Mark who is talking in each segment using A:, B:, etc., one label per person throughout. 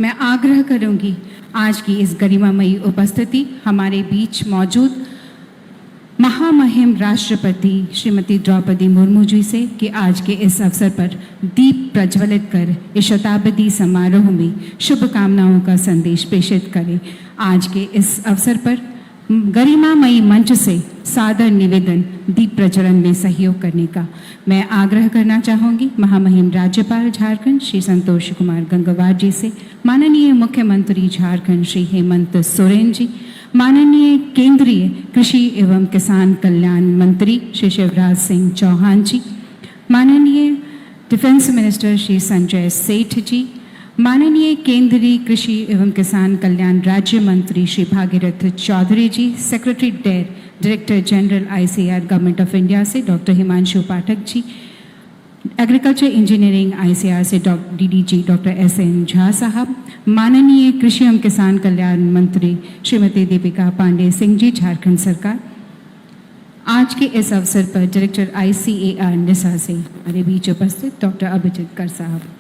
A: मैं आग्रह करूंगी आज की इस गरिमामयी उपस्थिति हमारे बीच मौजूद महामहिम राष्ट्रपति श्रीमती द्रौपदी मुर्मू जी से कि आज के इस अवसर पर दीप प्रज्वलित कर इस शताब्दी समारोह में शुभकामनाओं का संदेश प्रेषित करें। आज के इस अवसर पर गरिमामयी मंच से सादर निवेदन दीप प्रज्वलन में सहयोग करने का मैं आग्रह करना चाहूँगी महामहिम राज्यपाल झारखंड श्री संतोष कुमार गंगवार जी से, माननीय मुख्यमंत्री झारखंड श्री हेमंत सोरेन जी, माननीय केंद्रीय कृषि एवं किसान कल्याण मंत्री श्री शिवराज सिंह चौहान जी, माननीय डिफेंस मिनिस्टर श्री संजय सेठ जी, माननीय केंद्रीय कृषि एवं किसान कल्याण राज्य मंत्री Shri Bhagirath Chaudhary ji, secretary DARE director general ICAR government of India से doctor Himanshu Pathak ji, agriculture engineering ICAR से DDG doctor SN Jha sahab, माननीय कृषि एवं किसान कल्याण मंत्री श्रीमती दीपिका पांडे सिंह जी, झारखंड सरकार। आज के इस अवसर पर डायरेक्टर ICAR निसा से हमारे बीच उपस्थित डॉक्टर अभिजीत कर साहब।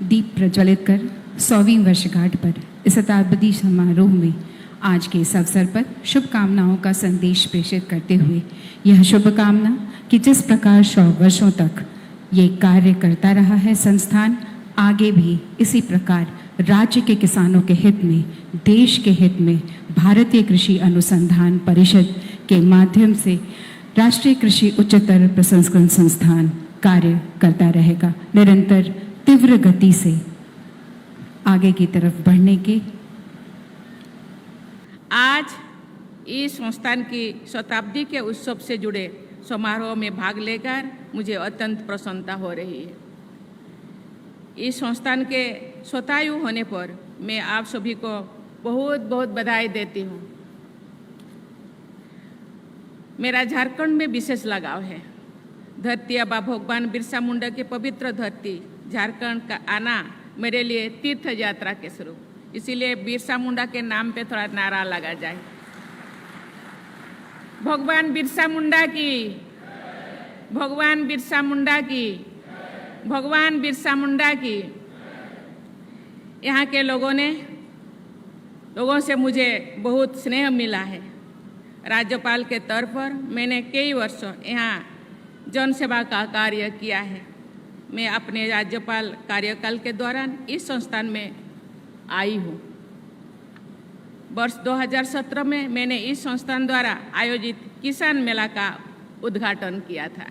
A: दीप प्रज्वलित कर 100वीं वर्षगांठ पर इस शताब्दी समारोह में आज के इस अवसर पर शुभकामनाओं का संदेश प्रेषित करते हुए यह शुभकामना कि जिस प्रकार 100 वर्षों तक ये कार्य करता रहा है संस्थान, आगे भी इसी प्रकार राज्य के किसानों के हित में, देश के हित में भारतीय कृषि अनुसंधान परिषद के माध्यम से राष्ट्रीय कृषि उच्चतर प्रसंस्करण संस्थान कार्य करता रहेगा, निरंतर तीव्र गति से आगे की तरफ बढ़ने के।
B: आज इस संस्थान की शताब्दी के उत्सव से जुड़े समारोह में भाग लेकर मुझे अत्यंत प्रसन्नता हो रही है। इस संस्थान के शतायु होने पर मैं आप सभी को बहुत बहुत बधाई देती हूँ। मेरा झारखंड में विशेष लगाव है। धरती आबा भगवान बिरसा मुंडा की पवित्र धरती झारखंड का आना मेरे लिए तीर्थ यात्रा के स्वरूप, इसीलिए बिरसा मुंडा के नाम पे थोड़ा नारा लगा जाए, भगवान बिरसा मुंडा की, भगवान बिरसा मुंडा की, भगवान बिरसा मुंडा की। यहाँ के लोगों से मुझे बहुत स्नेह मिला है। राज्यपाल के तौर पर मैंने कई वर्षों यहाँ जन सेवा का कार्य किया है। मैं अपने राज्यपाल कार्यकाल के दौरान इस संस्थान में आई हूँ। वर्ष 2017 में मैंने इस संस्थान द्वारा आयोजित किसान मेला का उद्घाटन किया था।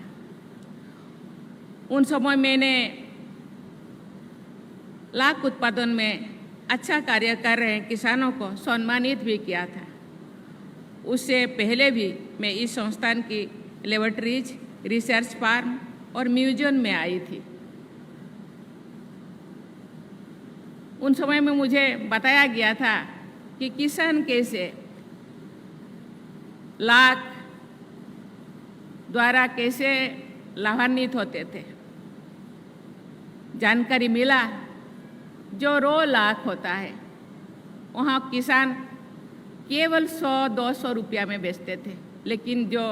B: उन समय मैंने लाख उत्पादन में अच्छा कार्य कर रहे किसानों को सम्मानित भी किया था। उससे पहले भी मैं इस संस्थान की लेबोरेटरीज, रिसर्च फार्म और म्यूजियम में आई थी। उन समय में मुझे बताया गया था कि किसान कैसे लाख द्वारा कैसे लाभान्वित होते थे। जानकारी मिला जो रो लाख होता है वहाँ किसान केवल 100-200 रुपया में बेचते थे, लेकिन जो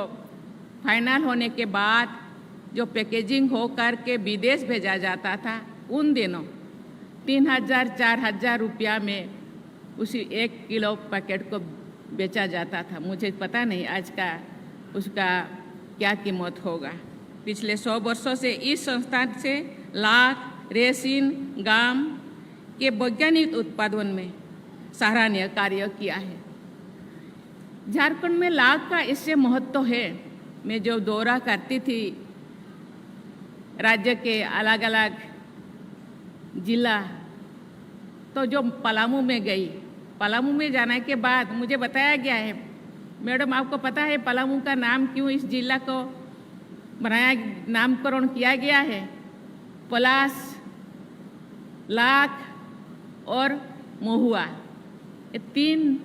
B: फाइनल होने के बाद जो पैकेजिंग हो करके विदेश भेजा जाता था, उन दिनों 3000-4000 रुपया में उसी 1 किलो पैकेट को बेचा जाता था। मुझे पता नहीं आज का उसका क्या कीमत होगा। पिछले 100 वर्षों से इस संस्थान से लाख, रेसिन, गाम के वैज्ञानिक उत्पादन में सराहनीय कार्य किया है। झारखंड में लाख का इससे महत्व है। मैं जो दौरा करती थी राज्य के अलग अलग जिला, तो जो पलामू में गई, पलामू में जाने के बाद मुझे बताया गया है, मैडम आपको पता है पलामू का नाम क्यों इस जिला को नामकरण किया गया है? पलास, लाख और महुआ, ये 3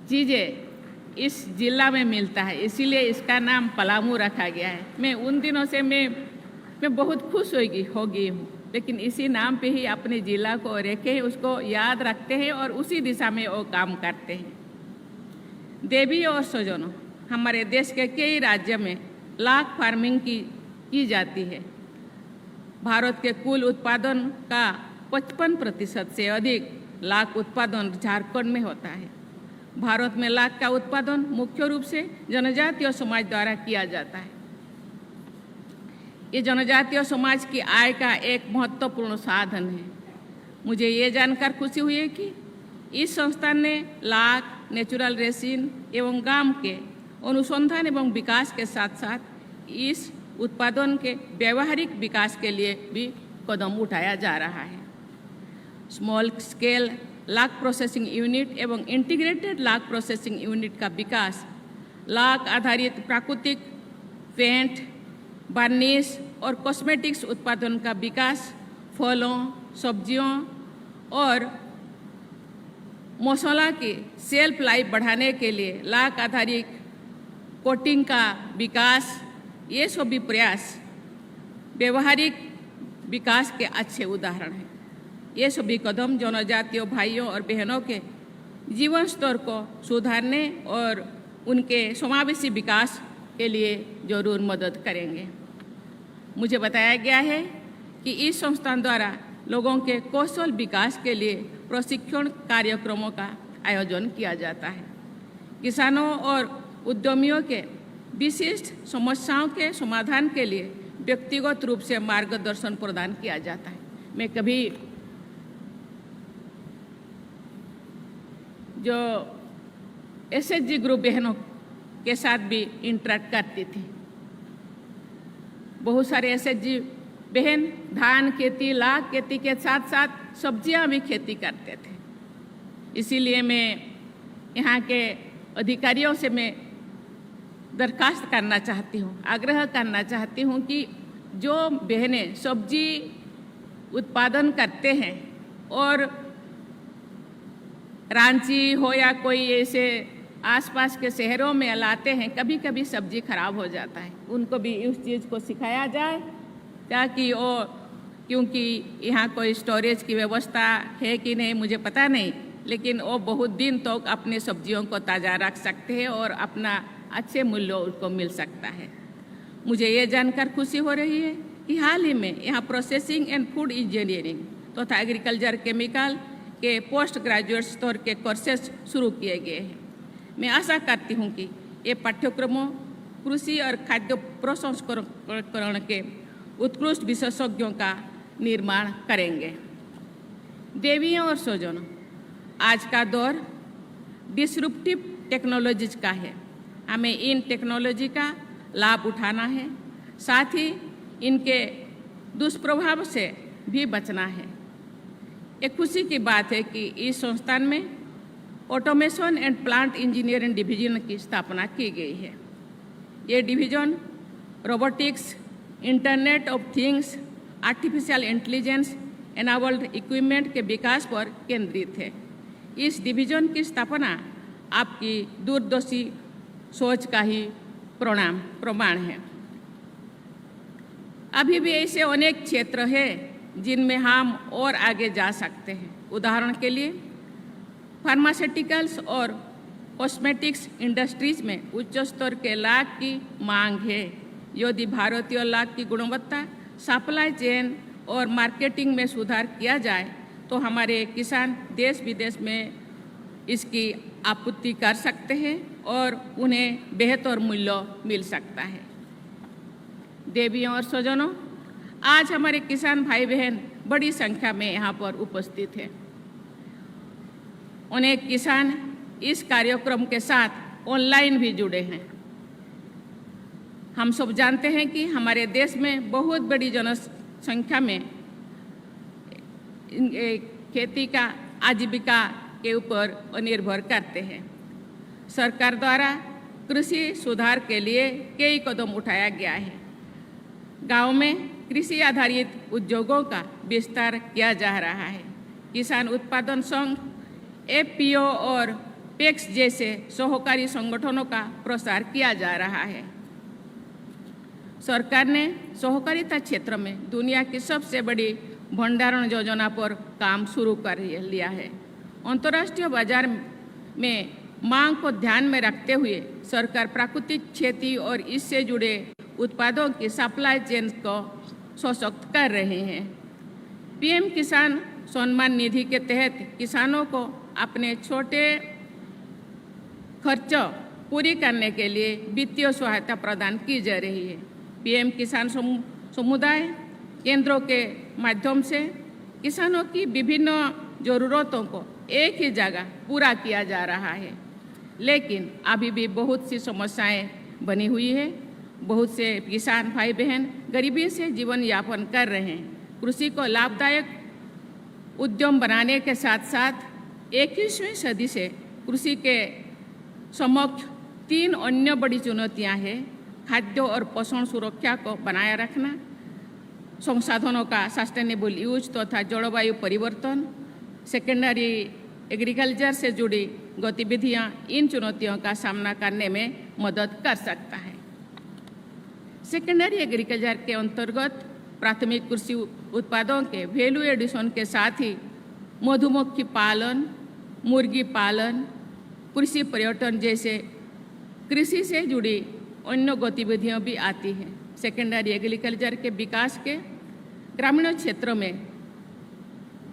B: चीज़ें इस जिला में मिलता है, इसीलिए इसका नाम पलामू रखा गया है। मैं उन दिनों से मैं बहुत खुश हो गई हूँ, लेकिन इसी नाम पे ही अपने जिला को रखे, उसको याद रखते हैं और उसी दिशा में वो काम करते हैं। देवी और स्वजनों, हमारे देश के कई राज्यों में लाख फार्मिंग की जाती है। भारत के कुल उत्पादन का 55% से अधिक लाख उत्पादन झारखंड में होता है। भारत में लाख का उत्पादन मुख्य रूप से जनजातीय समाज द्वारा किया जाता है। ये जनजातीय समाज की आय का एक महत्वपूर्ण साधन है। मुझे ये जानकर खुशी हुई है कि इस संस्थान ने लाख, नेचुरल रेसिन एवं गाम के अनुसंधान एवं विकास के साथ साथ इस उत्पादन के व्यावहारिक विकास के लिए भी कदम उठाया जा रहा है। Small scale lakh processing unit एवं इंटीग्रेटेड लाख प्रोसेसिंग यूनिट का विकास, लाख आधारित प्राकृतिक पेंट, वार्निश और कॉस्मेटिक्स उत्पादन का विकास, फलों, सब्जियों और मसाला की शेल्फ लाइफ बढ़ाने के लिए लाख आधारित कोटिंग का विकास, ये सभी प्रयास व्यवहारिक विकास के अच्छे उदाहरण हैं। ये सभी कदम जनजातीय भाइयों और बहनों के जीवन स्तर को सुधारने और उनके समावेशी विकास के लिए जरूर मदद करेंगे। मुझे बताया गया है कि इस संस्थान द्वारा लोगों के कौशल विकास के लिए प्रशिक्षण कार्यक्रमों का आयोजन किया जाता है। किसानों और उद्यमियों के विशिष्ट समस्याओं के समाधान के लिए व्यक्तिगत रूप से मार्गदर्शन प्रदान किया जाता है। मैं कभी जो एसएचजी ग्रुप बहनों के साथ भी इंटरेक्ट करती थी। बहुत सारे एसएचजी बहन धान खेती, लाख खेती के साथ साथ सब्जियां भी खेती करते थे। इसीलिए मैं यहाँ के अधिकारियों से मैं दरखास्त करना चाहती हूँ, आग्रह करना चाहती हूँ कि जो बहनें सब्जी उत्पादन करते हैं और रांची हो या कोई ऐसे आसपास के शहरों में लाते हैं, कभी कभी सब्जी खराब हो जाता है, उनको भी उस चीज़ को सिखाया जाए ताकि वो, क्योंकि यहाँ कोई स्टोरेज की व्यवस्था है कि नहीं मुझे पता नहीं, लेकिन वो बहुत दिन तक अपने सब्जियों को ताज़ा रख सकते हैं और अपना अच्छे मूल्य उनको मिल सकता है। मुझे ये जानकर खुशी हो रही है कि हाल ही में यहाँ प्रोसेसिंग एंड फूड इंजीनियरिंग तथा एग्रीकल्चर केमिकल के पोस्ट ग्रेजुएट स्तर के कोर्सेज शुरू किए गए हैं। मैं आशा करती हूँ कि ये पाठ्यक्रमों कृषि और खाद्य प्रसंस्करण के उत्कृष्ट विशेषज्ञों का निर्माण करेंगे। देवियों और स्वजनों, आज का दौर डिसरप्टिव टेक्नोलॉजीज का है। हमें इन टेक्नोलॉजी का लाभ उठाना है, साथ ही इनके दुष्प्रभाव से भी बचना है। एक खुशी की बात है कि इस संस्थान में automation and plant engineering division की स्थापना की गई है। ये division robotics, internet of things, artificial intelligence enabled equipment के विकास पर केंद्रित है। इस डिवीजन की स्थापना आपकी दूरदर्शी सोच का ही प्रमाण है। अभी भी ऐसे अनेक क्षेत्र हैं जिनमें हम और आगे जा सकते हैं। उदाहरण के लिए फार्मास्यूटिकल्स और कॉस्मेटिक्स इंडस्ट्रीज में उच्च स्तर के लाख की मांग है। यदि भारतीय लाख की गुणवत्ता, सप्लाई चेन और मार्केटिंग में सुधार किया जाए तो हमारे किसान देश विदेश में इसकी आपूर्ति कर सकते हैं और उन्हें बेहतर मूल्य मिल सकता है। देवियों और स्वजनों, आज हमारे किसान भाई बहन बड़ी संख्या में यहाँ पर उपस्थित हैं। अनेक किसान इस कार्यक्रम के साथ ऑनलाइन भी जुड़े हैं। हम सब जानते हैं कि हमारे देश में बहुत बड़ी जनसंख्या में खेती का आजीविका के ऊपर निर्भर करते हैं। सरकार द्वारा कृषि सुधार के लिए कई कदम उठाया गया है। गांव में कृषि आधारित उद्योगों का विस्तार किया जा रहा है। किसान उत्पादन संघ, एफपीओ और पेक्स जैसे सहकारी संगठनों का प्रसार किया जा रहा है। सरकार ने सहकारिता क्षेत्र में दुनिया की सबसे बड़ी भंडारण योजना पर काम शुरू कर लिया है। अंतर्राष्ट्रीय बाजार में मांग को ध्यान में रखते हुए सरकार प्राकृतिक खेती और इससे जुड़े उत्पादों की सप्लाई चेन को सशक्त कर रहे हैं। पीएम किसान सम्मान निधि के तहत किसानों को अपने छोटे खर्च पूरी करने के लिए वित्तीय सहायता प्रदान की जा रही है। पीएम किसान समुदाय केंद्रों के माध्यम से किसानों की विभिन्न ज़रूरतों को एक ही जगह पूरा किया जा रहा है, लेकिन अभी भी बहुत सी समस्याएं बनी हुई है। बहुत से किसान भाई बहन गरीबी से जीवन यापन कर रहे हैं। कृषि को लाभदायक उद्यम बनाने के साथ साथ 21वीं सदी से कृषि के समक्ष 3 अन्य बड़ी चुनौतियां हैं। खाद्य और पोषण सुरक्षा को बनाए रखना, संसाधनों का सस्टेनेबल यूज तथा जलवायु परिवर्तन। सेकेंडरी एग्रीकल्चर से जुड़ी गतिविधियां इन चुनौतियों का सामना करने में मदद कर सकता है। सेकेंडरी एग्रीकल्चर के अंतर्गत प्राथमिक कृषि उत्पादों के वैल्यू एडिशन के साथ ही मधुमक्खी पालन, मुर्गी पालन, कृषि पर्यटन जैसे कृषि से जुड़ी अन्य गतिविधियां भी आती हैं। सेकेंडरी एग्रीकल्चर के विकास के ग्रामीण क्षेत्रों में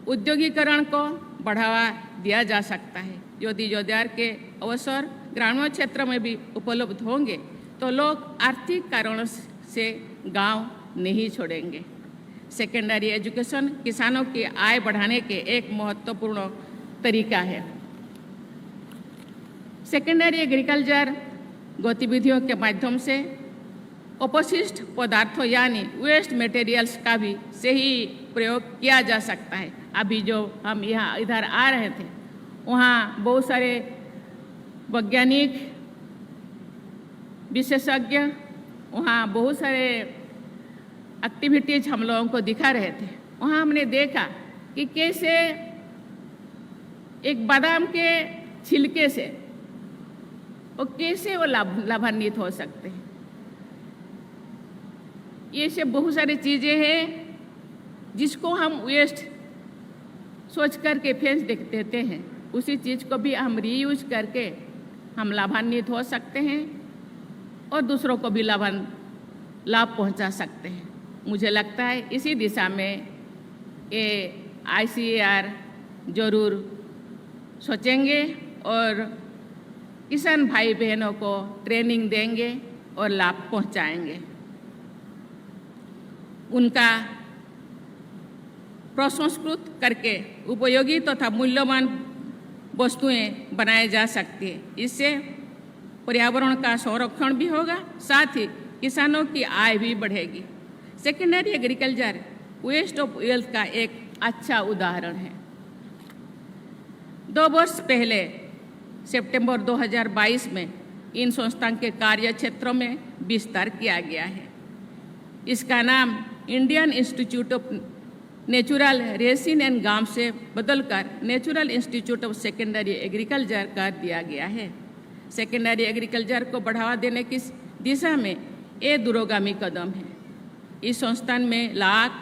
B: उद्योगीकरण को बढ़ावा दिया जा सकता है। यदि रोजगार के अवसर ग्रामीण क्षेत्र में भी उपलब्ध होंगे तो लोग आर्थिक कारणों से गांव नहीं छोड़ेंगे। सेकेंडरी एजुकेशन किसानों की आय बढ़ाने के एक महत्वपूर्ण तरीका है। सेकेंडरी एग्रीकल्चर गतिविधियों के माध्यम से अपशिष्ट पदार्थों यानी वेस्ट मटेरियल्स का भी सही प्रयोग किया जा सकता है। अभी जो हम यहाँ इधर आ रहे थे वहाँ बहुत सारे वैज्ञानिक विशेषज्ञ वहाँ बहुत सारे एक्टिविटीज हम लोगों को दिखा रहे थे। वहाँ हमने देखा कि कैसे एक बादाम के छिलके से वो कैसे वो लाभान्वित हो सकते हैं। ये सब बहुत सारी चीज़ें हैं जिसको हम वेस्ट सोच करके फेंक देते हैं, उसी चीज़ को भी हम रीयूज करके हम लाभान्वित हो सकते हैं और दूसरों को भी लाभ पहुंचा सकते हैं। मुझे लगता है इसी दिशा में ये ICAR जरूर सोचेंगे और किसान भाई बहनों को ट्रेनिंग देंगे और लाभ पहुंचाएंगे। उनका प्रसंस्कृत करके उपयोगी तथा मूल्यवान वस्तुएं बनाई जा सकती है। इससे पर्यावरण का संरक्षण भी होगा, साथ ही किसानों की आय भी बढ़ेगी। Secondary agriculture waste of wealth का एक अच्छा उदाहरण है। 2 वर्ष पहले सितंबर 2022 में इन संस्थान के कार्य क्षेत्रों में विस्तार किया गया है। इसका नाम Indian institute of natural resin and gum से बदलकर natural institute of secondary agriculture कर दिया गया है। सेकेंडरी एग्रीकल्चर को बढ़ावा देने की दिशा में ये दूरगामी कदम है। इस संस्थान में लाख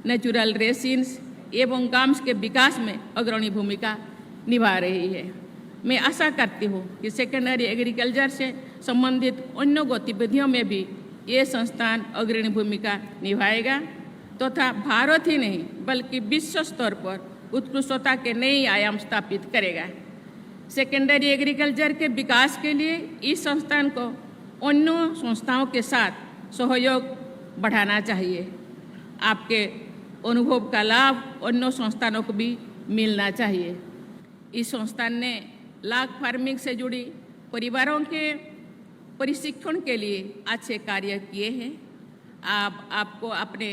B: नेचुरल रेसिन्स एवं गाम्स के विकास में अग्रणी भूमिका निभा रही है। मैं आशा करती हूँ कि सेकेंडरी एग्रीकल्चर से संबंधित अन्य गतिविधियों में भी ये संस्थान अग्रणी भूमिका निभाएगा तथा भारत ही नहीं बल्कि विश्व स्तर पर उत्कृष्टता के नए आयाम स्थापित करेगा। सेकेंडरी एग्रीकल्चर के विकास के लिए इस संस्थान को अन्य संस्थाओं के साथ सहयोग बढ़ाना चाहिए। आपके अनुभव का लाभ अन्य संस्थानों को भी मिलना चाहिए। इस संस्थान ने लाख फार्मिंग से जुड़ी परिवारों के प्रशिक्षण के लिए अच्छे कार्य किए हैं। आपको अपने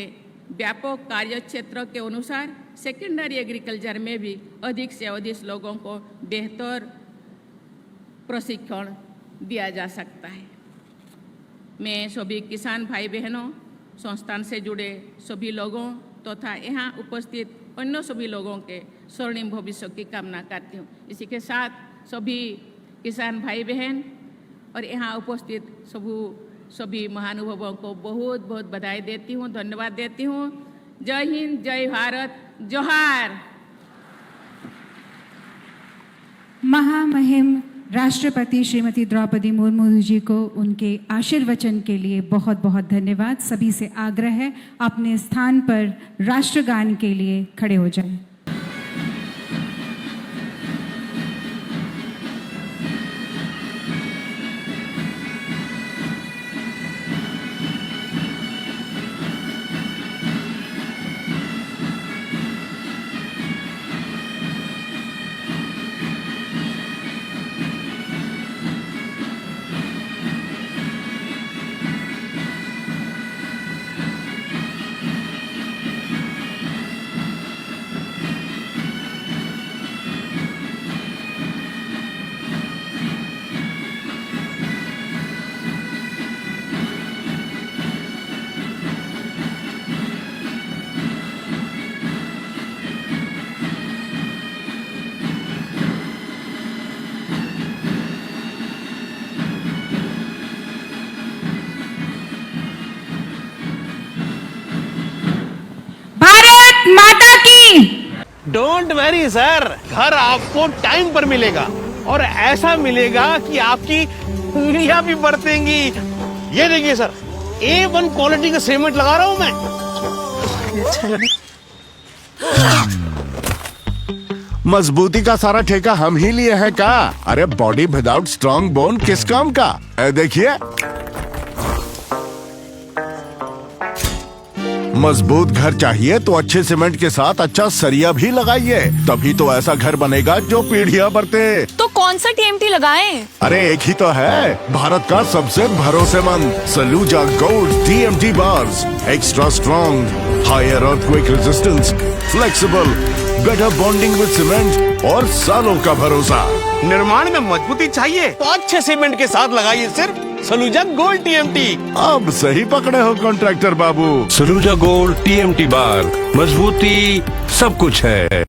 B: व्यापक कार्य क्षेत्र के अनुसार सेकेंडरी एग्रीकल्चर में भी अधिक से अधिक लोगों को बेहतर प्रशिक्षण दिया जा सकता है। मैं सभी किसान भाई बहनों, संस्थान से जुड़े सभी लोगों तथा यहाँ उपस्थित अन्य सभी लोगों के स्वर्णिम भविष्य की कामना करती हूँ। इसी के साथ सभी किसान भाई बहन और यहाँ उपस्थित सभी महानुभावों को बहुत बहुत बधाई देती हूँ, धन्यवाद देती हूँ। जय हिंद, जय भारत, जोहार।
A: महामहिम राष्ट्रपति श्रीमती द्रौपदी मुर्मू जी को उनके आशीर्वचन के लिए बहुत बहुत धन्यवाद। सभी से आग्रह है अपने स्थान पर राष्ट्रगान के लिए खड़े हो जाएं। भारत माता की।
C: डोंट वरी सर, घर आपको टाइम पर मिलेगा और ऐसा मिलेगा कि आपकी उंगलियां भी बरतेंगी। ये देखिए सर, A1 क्वालिटी का सीमेंट लगा रहा हूं मैं।
D: मजबूती का सारा ठेका हम ही लिए हैं का? अरे बॉडी विदाउट स्ट्रॉन्ग बोन किस काम का? देखिए, मजबूत घर चाहिए तो अच्छे सीमेंट के साथ अच्छा सरिया भी लगाइए, तभी तो ऐसा घर बनेगा जो पीढ़ियां बरते।
E: तो कौन सा TMT लगाएं?
D: अरे एक ही तो है, भारत का सबसे भरोसेमंद Saluja gold TMT bars. Extra strong, higher earthquake resistance, flexible, better bonding with cement और सालों का भरोसा।
C: निर्माण में मजबूती चाहिए तो अच्छे सीमेंट के साथ लगाइए सिर्फ सलूजा गोल्ड TMT।
D: अब सही पकड़े हो कॉन्ट्रैक्टर बाबू।
F: सलूजा गोल्ड TMT बार, मजबूती सब कुछ है।